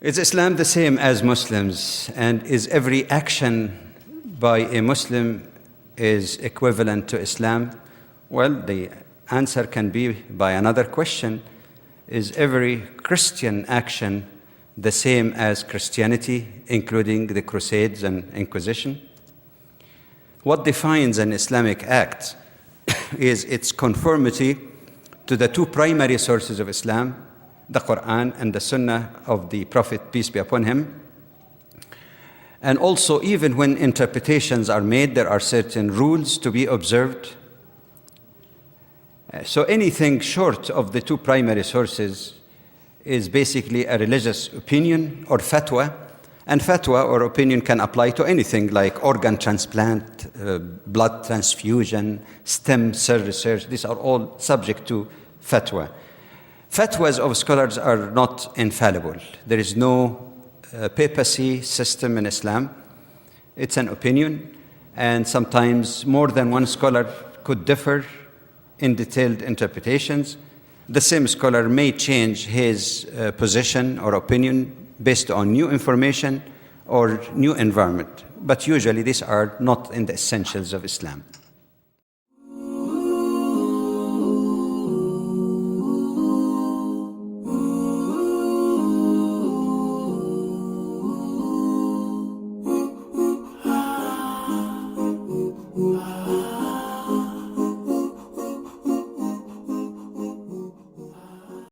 Is Islam the same as Muslims? And is every action by a Muslim is equivalent to Islam? Well, the answer can be by another question. Is every Christian action the same as Christianity, including the Crusades and Inquisition? What defines an Islamic act is its conformity to the two primary sources of Islam, the Quran and the Sunnah of the Prophet, peace be upon him. And also, even when interpretations are made, there are certain rules to be observed. So anything short of the two primary sources is basically a religious opinion or fatwa. And fatwa or opinion can apply to anything like organ transplant, blood transfusion, stem cell research. These are all subject to fatwa. Fatwas of scholars are not infallible. There is no papacy system in Islam. It's an opinion, and sometimes more than one scholar could differ in detailed interpretations. The same scholar may change his position or opinion based on new information or new environment, but usually these are not in the essentials of Islam.